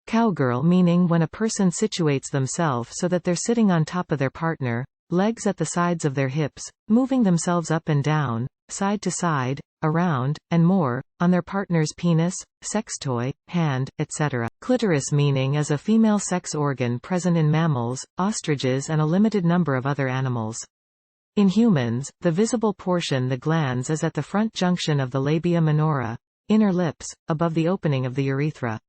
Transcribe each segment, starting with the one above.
Cowgirl meaning when a person situates themselves so that they're sitting on top of their partner, legs at the sides of their hips, moving themselves up and down, side to side, around, and more, on their partner's penis, sex toy, hand, etc. Clitoris meaning as a female sex organ present in mammals, ostriches and a limited number of other animals. In humans, the visible portion, the glans, is at the front junction of the labia minora, inner lips, above the opening of the urethra.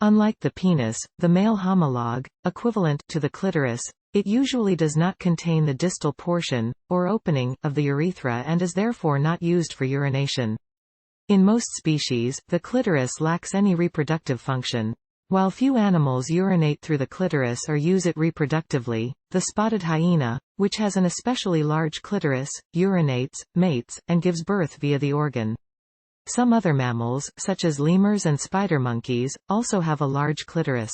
Unlike the penis, the male homologue, equivalent to the clitoris, it usually does not contain the distal portion, or opening, of the urethra and is therefore not used for urination. In most species, the clitoris lacks any reproductive function. While few animals urinate through the clitoris or use it reproductively, the spotted hyena, which has an especially large clitoris, urinates, mates, and gives birth via the organ. Some other mammals, such as lemurs and spider monkeys, also have a large clitoris.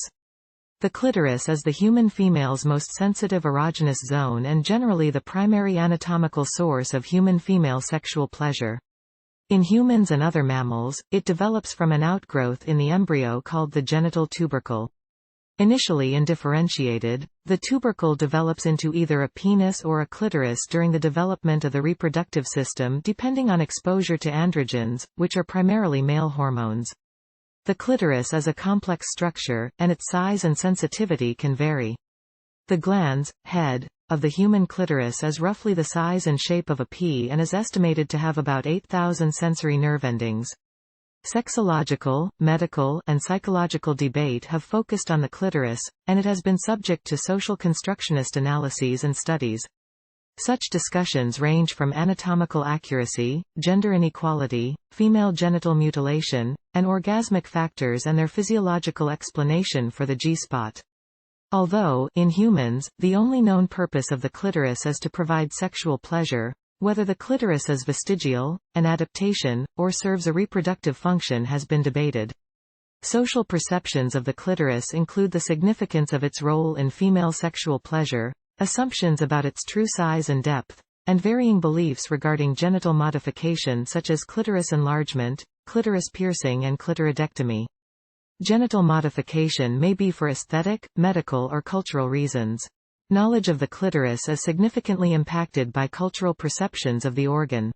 The clitoris is the human female's most sensitive erogenous zone and generally the primary anatomical source of human female sexual pleasure. In humans and other mammals, it develops from an outgrowth in the embryo called the genital tubercle. Initially undifferentiated, the tubercle develops into either a penis or a clitoris during the development of the reproductive system depending on exposure to androgens, which are primarily male hormones. The clitoris is a complex structure, and its size and sensitivity can vary. The glans, head, of the human clitoris is roughly the size and shape of a pea and is estimated to have about 8,000 sensory nerve endings. Sexological, medical, and psychological debate have focused on the clitoris, and it has been subject to social constructionist analyses and studies. Such discussions range from anatomical accuracy, gender inequality, female genital mutilation, and orgasmic factors and their physiological explanation for the G-spot. Although, in humans, the only known purpose of the clitoris is to provide sexual pleasure, whether the clitoris is vestigial, an adaptation, or serves a reproductive function has been debated. Social perceptions of the clitoris include the significance of its role in female sexual pleasure, assumptions about its true size and depth, and varying beliefs regarding genital modification such as clitoris enlargement, clitoris piercing and clitoridectomy. Genital modification may be for aesthetic, medical or cultural reasons. Knowledge of the clitoris is significantly impacted by cultural perceptions of the organ.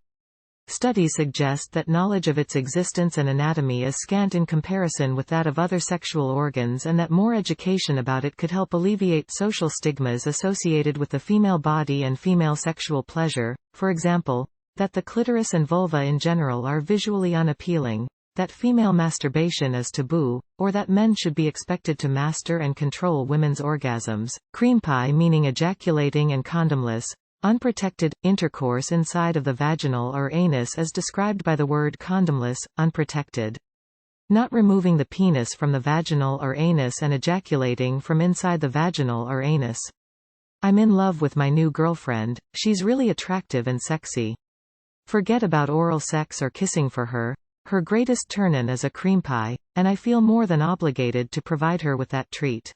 Studies suggest that knowledge of its existence and anatomy is scant in comparison with that of other sexual organs and that more education about it could help alleviate social stigmas associated with the female body and female sexual pleasure, for example, that the clitoris and vulva in general are visually unappealing, that female masturbation is taboo, or that men should be expected to master and control women's orgasms. Cream pie meaning ejaculating and condomless, unprotected, intercourse inside of the vaginal or anus as described by the word condomless, unprotected. Not removing the penis from the vaginal or anus and ejaculating from inside the vaginal or anus. I'm in love with my new girlfriend, she's really attractive and sexy. Forget about oral sex or kissing for her. Her greatest turn-on is a cream pie, and I feel more than obligated to provide her with that treat.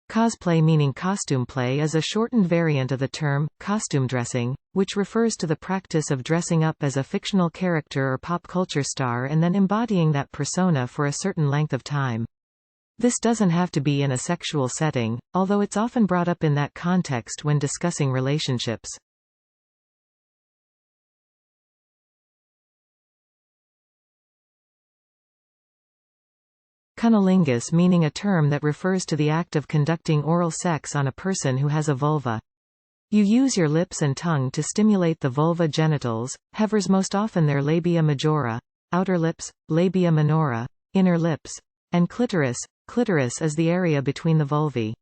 Cosplay meaning costume play is a shortened variant of the term, costume dressing, which refers to the practice of dressing up as a fictional character or pop culture star and then embodying that persona for a certain length of time. This doesn't have to be in a sexual setting, although it's often brought up in that context when discussing relationships. Cunnilingus meaning a term that refers to the act of conducting oral sex on a person who has a vulva. You use your lips and tongue to stimulate the vulva genitals, heifers most often their labia majora, outer lips, labia minora, inner lips, and clitoris. Clitoris is the area between the vulvae.